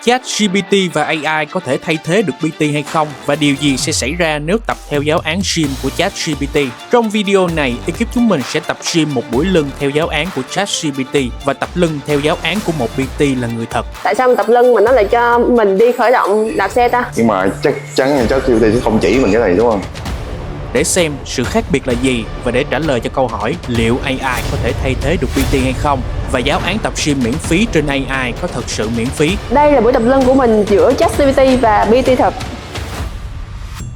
ChatGPT và AI có thể thay thế được PT hay không và điều gì sẽ xảy ra nếu tập theo giáo án gym của ChatGPT. Trong video này, ekip chúng mình sẽ tập gym một buổi lưng theo giáo án của ChatGPT và tập lưng theo giáo án của một PT là người thật. Tại sao mình tập lưng mà nó lại cho mình đi khởi động đạp xe ta? Nhưng mà chắc chắn ChatGPT sẽ không chỉ mình cái này đúng không? Để xem sự khác biệt là gì và để trả lời cho câu hỏi liệu AI có thể thay thế được PT hay không và giáo án tập gym miễn phí trên AI có thật sự miễn phí. Đây là buổi tập lưng của mình giữa ChatGPT và PT thật.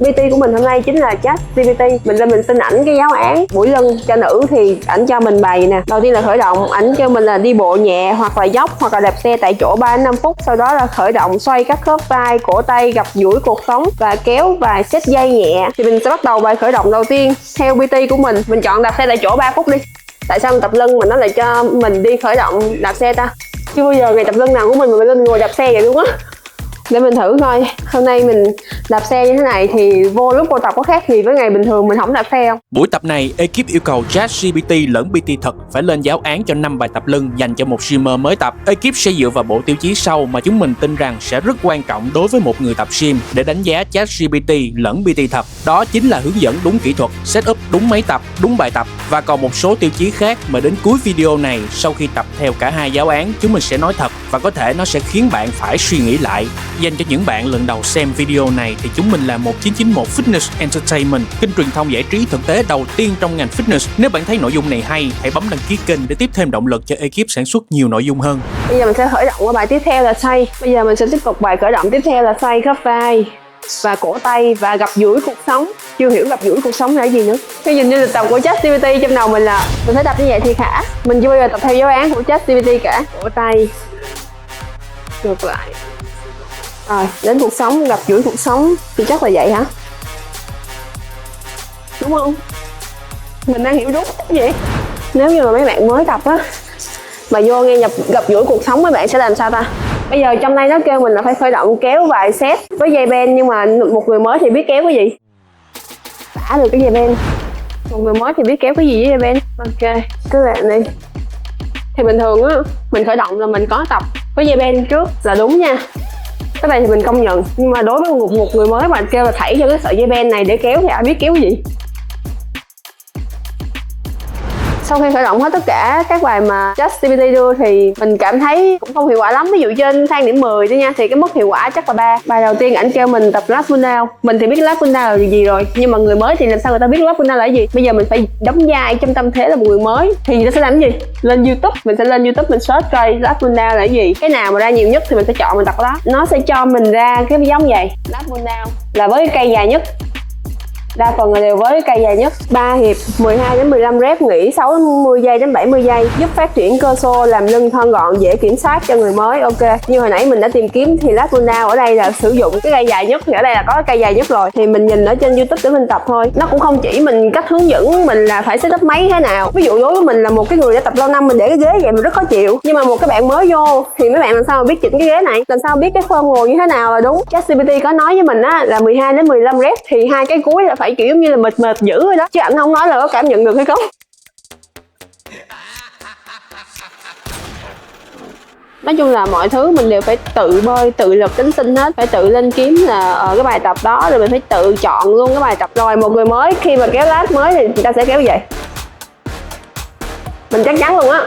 PT của mình hôm nay chính là ChatGPT. Mình lên mình xin ảnh cái giáo án buổi lưng cho nữ thì ảnh cho mình bài nè. Đầu tiên là khởi động, ảnh cho mình là đi bộ nhẹ hoặc là dốc hoặc là đạp xe tại chỗ 3-5 phút. Sau đó là khởi động xoay các khớp vai, cổ tay, gập duỗi cột sống và kéo vài set dây nhẹ. Thì mình sẽ bắt đầu bài khởi động đầu tiên. Theo PT của mình chọn đạp xe tại chỗ 3 phút đi. Tại sao mình tập lưng mà nó lại cho mình đi khởi động đạp xe ta? Chưa bao giờ ngày tập lưng nào của mình mà lên ngồi đạp xe vậy luôn á. Để mình thử coi hôm nay mình đạp xe như thế này thì lúc cô tập có khác gì với ngày bình thường mình không đạp xe không? Buổi tập này, ekip yêu cầu ChatGPT lẫn PT thật phải lên giáo án cho 5 bài tập lưng dành cho một gymer mới tập. Ekip sẽ dựa vào bộ tiêu chí sau mà chúng mình tin rằng sẽ rất quan trọng đối với một người tập gym để đánh giá ChatGPT lẫn PT thật. Đó chính là hướng dẫn đúng kỹ thuật, setup đúng máy tập, đúng bài tập và còn một số tiêu chí khác mà đến cuối video này sau khi tập theo cả hai giáo án chúng mình sẽ nói thật và có thể nó sẽ khiến bạn phải suy nghĩ lại. Dành cho những bạn lần đầu xem video này thì chúng mình là 1991 Fitness Entertainment, kênh truyền thông giải trí thực tế đầu tiên trong ngành fitness. Nếu bạn thấy nội dung này hay, hãy bấm đăng ký kênh để tiếp thêm động lực cho ekip sản xuất nhiều nội dung hơn. Bây giờ mình sẽ khởi động qua bài tiếp theo là xoay. Bây giờ mình sẽ tiếp tục bài khởi động tiếp theo là xoay khớp vai và cổ tay và gập duỗi cột sống. Chưa hiểu gập duỗi cột sống là gì nữa. Cái nhìn như là tập của ChatGPT trong đầu mình là mình phải tập như vậy thì khả. Mình chưa bao giờ tập theo giáo án của ChatGPT cả. Cổ tay ngược lại. Rồi, đến cuộc sống, gặp duỗi cuộc sống thì chắc là vậy hả? Đúng không? Mình đang hiểu đúng cái gì? Nếu như mà mấy bạn mới tập á mà vô nghe gặp duỗi cuộc sống mấy bạn sẽ làm sao ta? Bây giờ trong đây nó kêu mình là phải khởi động kéo vài set với dây ben, nhưng mà một người mới thì biết kéo cái gì? Tả được cái dây ben. Một người mới thì biết kéo cái gì với dây ben? Ok, cứ làm đi. Thì bình thường á, mình khởi động là mình có tập với dây ben trước là đúng nha. Cái này thì mình công nhận, nhưng mà đối với một người mới mà kêu là thảy cho cái sợi dây ben này để kéo thì ai biết kéo cái gì. Sau khi khởi động hết tất cả các bài mà ChatGPT đưa thì mình cảm thấy cũng không hiệu quả lắm. Ví dụ trên thang điểm 10 thôi nha, thì cái mức hiệu quả chắc là 3. Bài đầu tiên ảnh kêu mình tập lat pull down. Mình thì biết lat pull down là gì rồi, nhưng mà người mới thì làm sao người ta biết lat pull down là gì? Bây giờ mình phải đóng vai trong tâm thế là một người mới thì người ta sẽ làm cái gì? Lên YouTube, mình sẽ lên YouTube mình search coi lat pull down là cái gì. Cái nào mà ra nhiều nhất thì mình sẽ chọn mình tập đó. Nó sẽ cho mình ra cái giống vậy. Lat pull down là với cái cây dài nhất. Đa phần là đều với cây dài nhất. 3 hiệp 12 đến 15 rep, nghỉ 60 giây đến 70 giây, giúp phát triển cơ xô, làm lưng thon gọn, dễ kiểm soát cho người mới. Ok, như hồi nãy mình đã tìm kiếm thì lat pull down ở đây là sử dụng cái cây dài nhất, thì ở đây là có cái cây dài nhất rồi thì mình nhìn ở trên YouTube để mình tập thôi. Nó cũng không chỉ mình cách hướng dẫn mình là phải setup máy thế nào. Ví dụ đối với mình là một cái người đã tập lâu năm, mình để cái ghế vậy mình rất khó chịu, nhưng mà một cái bạn mới vô thì mấy bạn làm sao mà biết chỉnh cái ghế này, làm sao biết cái form ngồi như thế nào là đúng. ChatGPT có nói với mình á là 12 đến 15 rep thì hai cái cuối là phải kiểu như là mệt dữ rồi đó, chứ anh không nói là có cảm nhận được hay không. Nói chung là mọi thứ mình đều phải tự bơi, tự lực cánh sinh hết. Phải tự lên kiếm là ở cái bài tập đó, rồi mình phải tự chọn luôn cái bài tập. Rồi một người mới khi mà kéo lát mới thì người ta sẽ kéo vậy. Mình chắc chắn luôn á.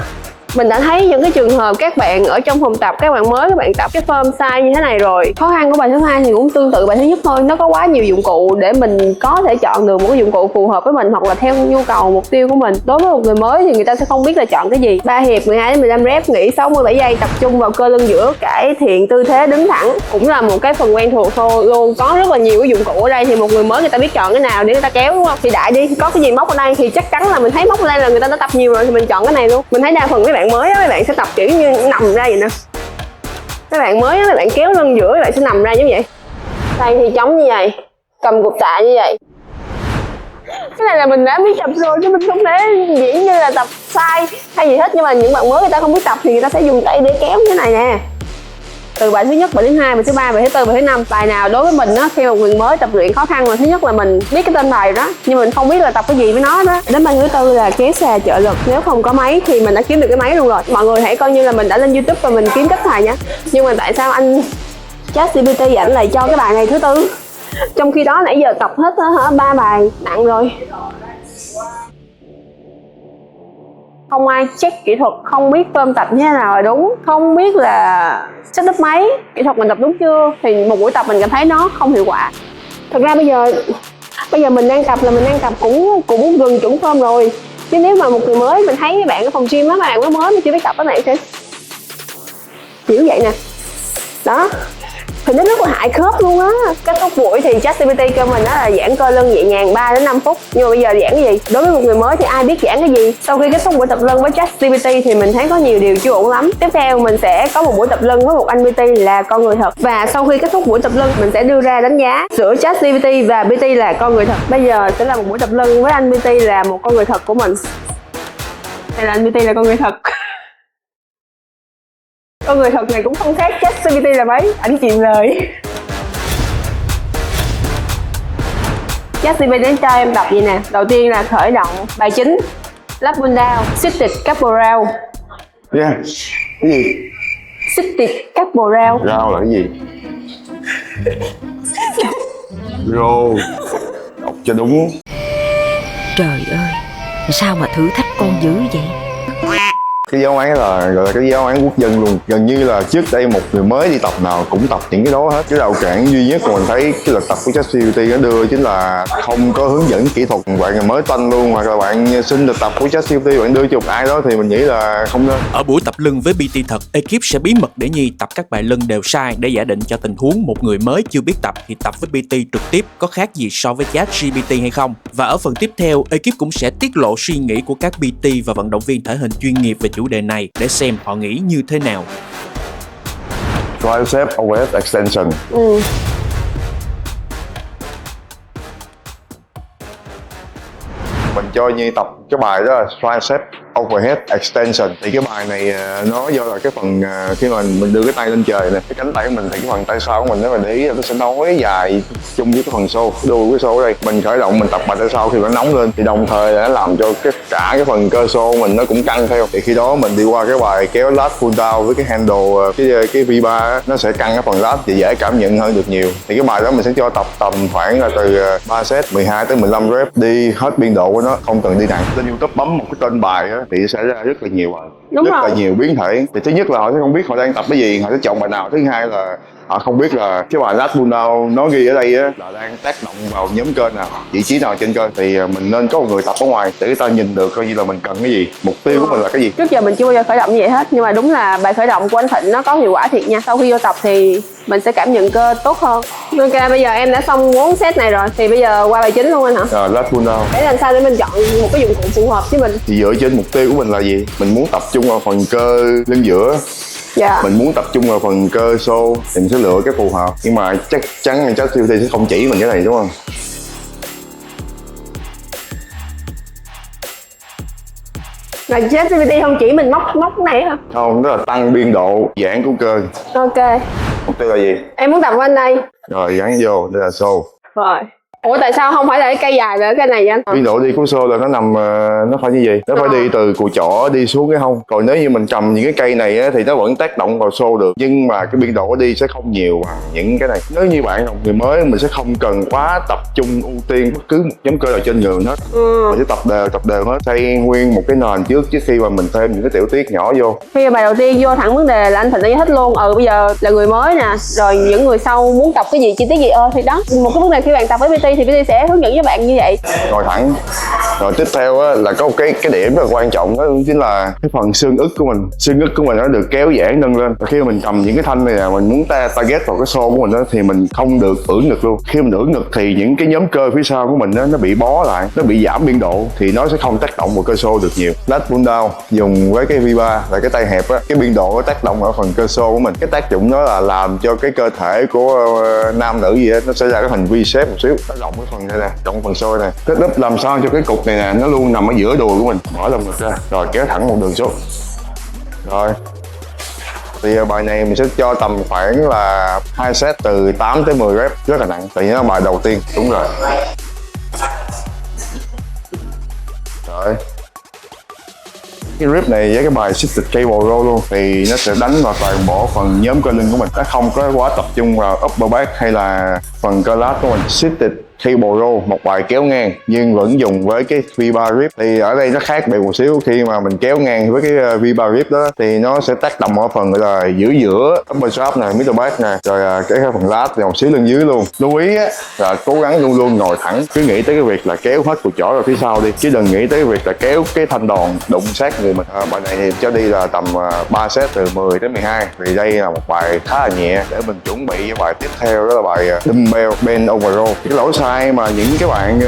Mình đã thấy những cái trường hợp các bạn ở trong phòng tập, các bạn mới các bạn tập cái form size như thế này rồi. Khó khăn của bài thứ hai thì cũng tương tự bài thứ nhất thôi. Nó có quá nhiều dụng cụ để mình có thể chọn được một cái dụng cụ phù hợp với mình hoặc là theo nhu cầu mục tiêu của mình. Đối với một người mới thì người ta sẽ không biết là chọn cái gì. 3 hiệp 12 đến 15 rep, nghỉ 67 giây, tập trung vào cơ lưng giữa, cải thiện tư thế đứng thẳng cũng là một cái phần quen thuộc thôi luôn. Có rất là nhiều cái dụng cụ ở đây thì một người mới người ta biết chọn cái nào để người ta kéo, đúng không? Thì đại đi, có cái gì móc ở đây thì chắc chắn là mình thấy móc ở đây là người ta đã tập nhiều rồi thì mình chọn cái này luôn. Mình thấy đa phần mấy bạn mới á, mấy bạn sẽ tập kiểu như nằm ra vậy nè. Các bạn mới á, các bạn kéo lưng giữa các bạn sẽ nằm ra như vậy. Tay thì chống như vậy, cầm cục tạ như vậy. Cái này là mình đã biết tập rồi chứ mình không thể diễn như là tập sai hay gì hết. Nhưng mà những bạn mới người ta không biết tập thì người ta sẽ dùng tay để kéo như thế này nè. Từ bài thứ nhất, bài thứ hai, bài thứ ba, bài thứ tư, bài thứ năm. Bài nào đối với mình á, khi một người mới tập luyện khó khăn là thứ nhất là mình biết cái tên bài đó nhưng mình không biết là tập cái gì với nó đó. Đến bài thứ tư là kéo xà trợ lực. Nếu không có máy thì mình đã kiếm được cái máy luôn rồi. Mọi người hãy coi như là mình đã lên YouTube và mình kiếm cách xài nhé. Nhưng mà tại sao anh ChatGPT ảnh lại cho cái bài này thứ tư. Trong khi đó nãy giờ tập hết 3 bài nặng rồi. Không ai check kỹ thuật, không biết tôm tập như thế nào là đúng, không biết là setup máy, kỹ thuật mình tập đúng chưa, thì một buổi tập mình cảm thấy nó không hiệu quả. Thật ra bây giờ mình đang tập là mình đang tập cũng gần chuẩn form rồi. Chứ nếu mà một người mới, mình thấy mấy bạn ở phòng gym á, mấy bạn mới mà chưa biết tập á, bạn sẽ kiểu vậy nè. Đó. Thì nó rất là hại khớp luôn á. Kết thúc buổi thì ChatGPT kêu mình đó là giãn cơ lưng nhẹ nhàng 3 đến 5 phút. Nhưng mà bây giờ giãn cái gì? Đối với một người mới thì ai biết giãn cái gì? Sau khi kết thúc buổi tập lưng với ChatGPT thì mình thấy có nhiều điều chưa ổn lắm. Tiếp theo mình sẽ có một buổi tập lưng với một anh PT là con người thật. Và sau khi kết thúc buổi tập lưng mình sẽ đưa ra đánh giá giữa ChatGPT và PT là con người thật. Bây giờ sẽ là một buổi tập lưng với anh PT là một con người thật của mình. Đây là anh PT là con người thật. Con người thật này cũng không khác ChatGPT là mấy, ảnh chìm lời. ChatGPT cho em tập gì nè. Đầu tiên là khởi động bài chính, lat pull down, seated cable row. Yeah. Cái gì? Seated cable row. Rau là cái gì? Rô. Đọc cho đúng. Trời ơi, sao mà thử thách con dữ vậy? Cái giáo án là gọi là cái giáo án quốc dân luôn. Gần như là trước đây một người mới đi tập nào cũng tập những cái đó hết. Cái rào cản duy nhất mà mình thấy cái lịch tập của ChatGPT nó đưa chính là không có hướng dẫn kỹ thuật. Bạn mới toanh luôn, hoặc là bạn xin lịch tập của ChatGPT bạn đưa cho một ai đó thì mình nghĩ là không nên. Ở buổi tập lưng với PT thật, ekip sẽ bí mật để Nhi tập các bài lưng đều sai để giả định cho tình huống một người mới chưa biết tập thì tập với PT trực tiếp có khác gì so với ChatGPT hay không. Và ở phần tiếp theo, ekip cũng sẽ tiết lộ suy nghĩ của các PT và vận động viên thể hình chuyên nghiệp về chủ đề này để xem họ nghĩ như thế nào. Tricep overhead extension. Mình cho Nhi tập cái bài đó là tricep overhead extension. Thì cái bài này nó do là cái phần khi mà mình đưa cái tay lên trời nè, cái cánh tay của mình thì cái phần tay sau của mình, nếu mình để ý nó sẽ nối dài chung với cái phần xô, cái đuôi cái xô ở đây. Mình khởi động mình tập bài tay sau khi nó nóng lên thì đồng thời là nó làm cho cả cái phần cơ xô của mình nó cũng căng theo. Thì khi đó mình đi qua cái bài kéo lat pull down với cái handle cái V3 á, nó sẽ căng cái phần lat thì dễ cảm nhận hơn được nhiều. Thì cái bài đó mình sẽ cho tập tầm khoảng là từ 3 set 12 tới 15 rep, đi hết biên độ của nó, không cần đi nặng. Lên YouTube bấm một cái tên bài á thì sẽ ra rất là nhiều bài, rất là nhiều biến thể. Thì thứ nhất là họ sẽ không biết họ đang tập cái gì, họ sẽ chọn bài nào. Thứ hai là họ không biết là cái bài lat pull down nó ghi ở đây á là đang tác động vào nhóm cơ nào, vị trí nào trên cơ. Thì mình nên có một người tập ở ngoài để người ta nhìn được coi như là mình cần cái gì, mục tiêu của mình là cái gì. Trước giờ mình chưa bao giờ khởi động như vậy hết, nhưng mà đúng là bài khởi động của anh Thịnh nó có hiệu quả thiệt nha. Sau khi vô tập thì mình sẽ cảm nhận cơ tốt hơn. Ok, bây giờ em đã xong 4 set này rồi thì bây giờ qua bài chính luôn anh hả? Lat pull down. Để làm sao để mình chọn một cái dụng cụ phù hợp với mình. Thì dựa trên mục tiêu của mình là gì? Mình muốn tập trung vào phần cơ lưng giữa. Dạ. Mình muốn tập trung vào phần cơ xô thì mình sẽ lựa cái phù hợp. Nhưng mà chắc chắn là ChatGPT sẽ không chỉ mình cái này đúng không? Là ChatGPT không chỉ mình móc này hả? Không, đó là tăng biên độ giãn của cơ. Ok. Mục tiêu là gì? Em muốn tập quanh đây. Rồi gắn vô, đây là xô. Rồi. Ủa tại sao không phải là cái cây dài là cái này vậy anh? Biên độ đi của xô là nó nằm, nó phải như vậy. Nó phải đi từ cùi chỏ đi xuống cái hông. Còn nếu như mình cầm những cái cây này á, thì nó vẫn tác động vào xô được. Nhưng mà cái biên độ đi sẽ không nhiều bằng những cái này. Nếu như bạn là một người mới, mình sẽ không cần quá tập trung ưu tiên bất cứ một nhóm cơ nào trên người hết. Mình sẽ tập đều hết. Xây nguyên một cái nền trước khi mà mình thêm những cái tiểu tiết nhỏ vô. Khi mà bài đầu tiên vô thẳng vấn đề là anh Thịnh đã giải thích luôn. Bây giờ là người mới nè, rồi những người sau muốn tập cái gì, chi tiết gì thì đó. Một cái vấn đề khi bạn tập với PT thì PT sẽ hướng dẫn với bạn như vậy. Ngồi thẳng. Rồi tiếp theo á, là có một cái điểm rất là quan trọng, đó chính là cái phần xương ức của mình. Xương ức của mình nó được kéo giãn nâng lên. Và khi mà mình cầm những cái thanh này là mình muốn target vào cái xô của mình đó, thì mình không được ưỡn ngực luôn. Khi mình ưỡn ngực thì những cái nhóm cơ phía sau của mình đó, nó bị bó lại, nó bị giảm biên độ thì nó sẽ không tác động vào cơ xô được nhiều. Lat pull down dùng với cái V3 là cái tay hẹp á, cái biên độ nó tác động ở phần cơ xô của mình. Cái tác dụng đó là làm cho cái cơ thể của nam nữ gì á, nó sẽ ra cái hình V shape một xíu, nó rộng cái phần này nè, rộng phần xôi này. Cái đúp làm sao cho cái cục này nè nó luôn nằm ở giữa đùi của mình, mở lồng ngực ra rồi kéo thẳng một đường xuống. Rồi thì bài này mình sẽ cho tầm khoảng là 2 set từ 8 tới 10 rep, rất là nặng tại vì nó là bài đầu tiên. Đúng rồi. Cái grip này với cái bài Shifted Cable Row luôn thì nó sẽ đánh vào toàn bộ phần nhóm cơ lưng của mình, nó không có quá tập trung vào upper back hay là phần cơ lát của mình. Shifted Cable Row, một bài kéo ngang nhưng vẫn dùng với cái V3 grip. Thì ở đây nó khác biệt một xíu, khi mà mình kéo ngang với cái V3 grip đó thì nó sẽ tác động ở phần gọi là giữa upper strap này, middle back này, rồi cái phần lát và một xíu lưng dưới luôn. Lưu ý á, là cố gắng luôn luôn ngồi thẳng, cứ nghĩ tới cái việc là kéo hết cùi chỏ ra phía sau đi, chứ đừng nghĩ tới cái việc là kéo cái thanh đòn đụng sát người mình. Bài này thì cho đi là tầm 3 set từ 10 đến 12, vì đây là một bài khá là nhẹ để mình chuẩn bị cái bài tiếp theo, đó là bài dumbbell bend over row. Cái lỗi sai mà những cái bạn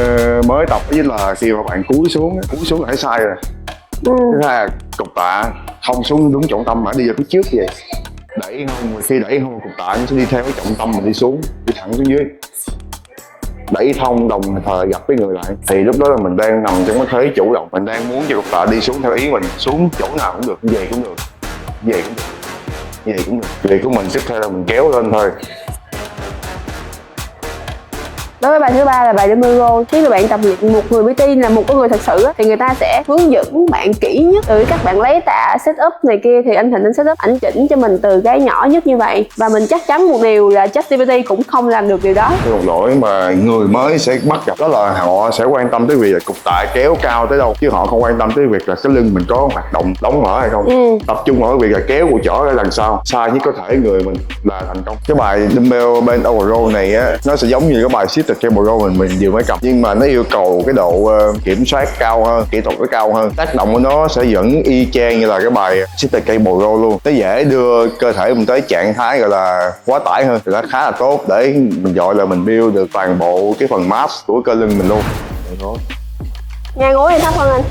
mới tập đó chính là khi mà bạn cúi xuống là thấy sai rồi. Thứ hai là cục tạ không xuống đúng trọng tâm mà đi về phía trước vậy, đẩy hông, khi đẩy hông cục tạ nó sẽ đi theo cái trọng tâm mình đi xuống, đi thẳng xuống dưới, đẩy thông đồng thời gặp cái người lại, thì lúc đó là mình đang nằm trong cái thế chủ động, mình đang muốn cho cục tạ đi xuống theo ý mình, xuống chỗ nào cũng được, về cũng được, về cũng được, về cũng được. Việc của mình tiếp theo là mình kéo lên thôi. Đối với bài thứ ba là bài dumbbell row. Khi mà bạn tập luyện một người PT là một người thật sự thì người ta sẽ hướng dẫn bạn kỹ nhất, từ các bạn lấy tạ, set up này kia thì anh Thịnh anh set up, ảnh chỉnh cho mình từ cái nhỏ nhất như vậy. Và mình chắc chắn một điều là ChatGPT cũng không làm được điều đó. Một lỗi mà người mới sẽ bắt gặp đó là họ sẽ quan tâm tới việc là cục tạ kéo cao tới đâu, chứ họ không quan tâm tới việc là cái lưng mình có hoạt động đóng mở hay không. Tập trung vào cái việc là kéo cùi chỏ ra lần sau sai nhất có thể người mình là thành công. Cái bài dumbbell bend over row này á, nó sẽ giống như cái bài Shifted Cable Row mình vừa mới cầm, nhưng mà nó yêu cầu cái độ kiểm soát cao hơn, kỹ thuật nó cao hơn, tác động của nó sẽ vẫn y chang như là cái bài Shifted Cable Row luôn. Nó dễ đưa cơ thể mình tới trạng thái gọi là quá tải hơn, thì nó khá là tốt để mình gọi là mình build được toàn bộ cái phần mass của cơ lưng mình luôn. Ngang gối hay thấp hơn anh?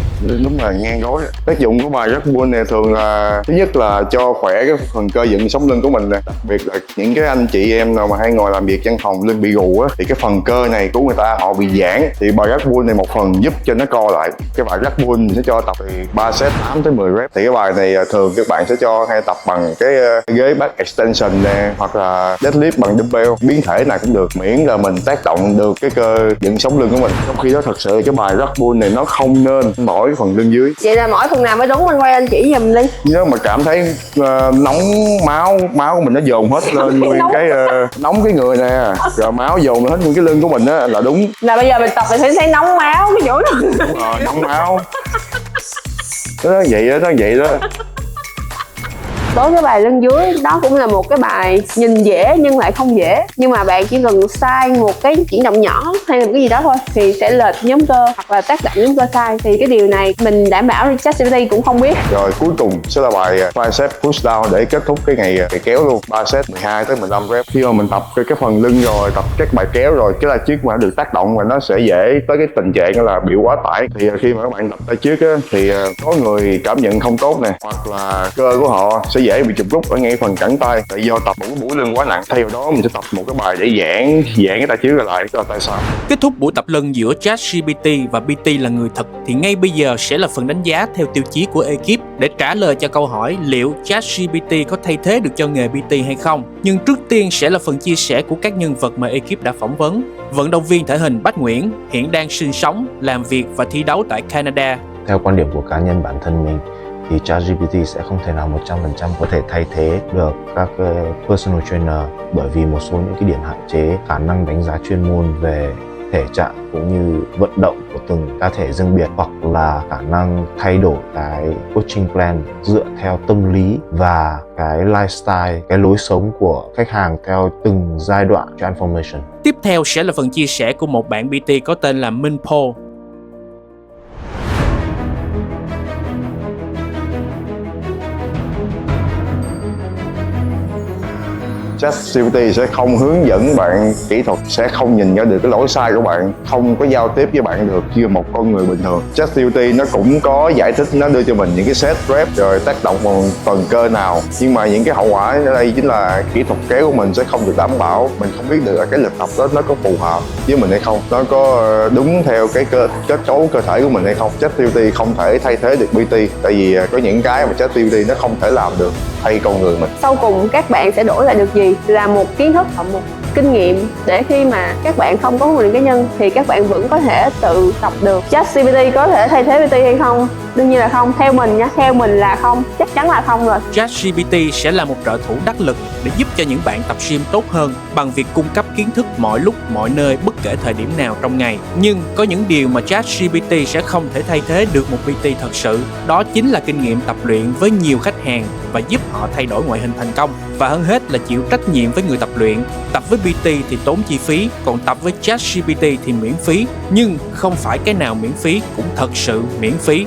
Đúng là ngang gối. Tác dụng của bài Red Bull này thường là thứ nhất là cho khỏe cái phần cơ dựng sống lưng của mình nè, đặc biệt là những cái anh chị em nào mà hay ngồi làm việc văn phòng lưng bị gù á, thì cái phần cơ này của người ta họ bị giãn, thì bài Red Bull này một phần giúp cho nó co lại. Cái bài Red Bull sẽ cho tập thì 3 set 8 tới 10 rep. Thì cái bài này thường các bạn sẽ cho hay tập bằng cái ghế back extension nè, hoặc là deadlift bằng dumbbell, biến thể nào cũng được, miễn là mình tác động được cái cơ dựng sống lưng của mình. Trong khi đó thật sự cái bài Red Bull này nó không nên mỏi phần lưng dưới. Vậy là mỏi phần nào mới đúng, anh quay anh chỉ giùm đi. Nếu mà cảm thấy nóng máu của mình nó dồn hết lên nguyên cái nóng cái người nè, rồi máu dồn hết nguyên cái lưng của mình á là đúng. Là bây giờ mình tập mình sẽ thấy nóng máu cái chỗ đó. Đúng rồi, nóng máu. Đó vậy đó. Đối với bài lưng dưới, đó cũng là một cái bài nhìn dễ nhưng lại không dễ. Nhưng mà bạn chỉ cần sai một cái chuyển động nhỏ hay là một cái gì đó thôi thì sẽ lệch nhóm cơ hoặc là tác động nhóm cơ sai. Thì cái điều này mình đảm bảo ChatGPT cũng không biết. Rồi cuối cùng sẽ là bài tricep push down để kết thúc cái ngày kéo luôn. 3 set 12 tới 15 rep. Khi mà mình tập cái phần lưng rồi, tập các bài kéo rồi, cái tay trước mà được tác động và nó sẽ dễ tới cái tình trạng là bị quá tải. Thì khi mà các bạn tập tay trước á, thì có người cảm nhận không tốt nè, hoặc là cơ của họ sẽ dễ bị chụp rút ở ngay phần cẳng tay, tại do tập một cái mũi lưng quá nặng. Thay vào đó mình sẽ tập một cái bài để giãn cái tay trước lại, đó là tay sau. Kết thúc buổi tập lưng giữa ChatGPT và PT là người thật thì ngay bây giờ sẽ là phần đánh giá theo tiêu chí của ekip để trả lời cho câu hỏi liệu ChatGPT có thay thế được cho nghề PT hay không. Nhưng trước tiên sẽ là phần chia sẻ của các nhân vật mà ekip đã phỏng vấn. Vận động viên thể hình Bách Nguyễn hiện đang sinh sống, làm việc và thi đấu tại Canada. Theo quan điểm của cá nhân bản thân mình thì ChatGPT sẽ không thể nào 100% có thể thay thế được các personal trainer, bởi vì một số những cái điểm hạn chế, khả năng đánh giá chuyên môn về thể trạng cũng như vận động của từng cá thể riêng biệt, hoặc là khả năng thay đổi cái coaching plan dựa theo tâm lý và cái lifestyle, cái lối sống của khách hàng theo từng giai đoạn transformation. Tiếp theo sẽ là phần chia sẻ của một bạn PT có tên là Minh Po. ChatGPT sẽ không hướng dẫn bạn kỹ thuật, sẽ không nhìn ra được cái lỗi sai của bạn, không có giao tiếp với bạn được như một con người bình thường. ChatGPT nó cũng có giải thích, nó đưa cho mình những cái set rep rồi tác động vào phần cơ nào, nhưng mà những cái hậu quả ở đây chính là kỹ thuật kéo của mình sẽ không được đảm bảo. Mình không biết được là cái lịch tập đó nó có phù hợp với mình hay không, nó có đúng theo cái kết cấu cơ thể của mình hay không. ChatGPT không thể thay thế được PT, tại vì có những cái mà ChatGPT nó không thể làm được thay con người mình. Sau cùng các bạn sẽ đổi lại được gì? Là một kiến thức hoặc một kinh nghiệm để khi mà các bạn không có huấn luyện cá nhân thì các bạn vẫn có thể tự tập được. ChatGPT có thể thay thế PT hay không? Đương nhiên là không, theo mình nha, theo mình là không, chắc chắn là không rồi. ChatGPT sẽ là một trợ thủ đắc lực để giúp cho những bạn tập gym tốt hơn bằng việc cung cấp kiến thức mọi lúc, mọi nơi, bất kể thời điểm nào trong ngày. Nhưng có những điều mà ChatGPT sẽ không thể thay thế được một PT thật sự. Đó chính là kinh nghiệm tập luyện với nhiều khách hàng và giúp họ thay đổi ngoại hình thành công. Và hơn hết là chịu trách nhiệm với người tập luyện. Tập với PT thì tốn chi phí, còn tập với ChatGPT thì miễn phí. Nhưng không phải cái nào miễn phí cũng thật sự miễn phí.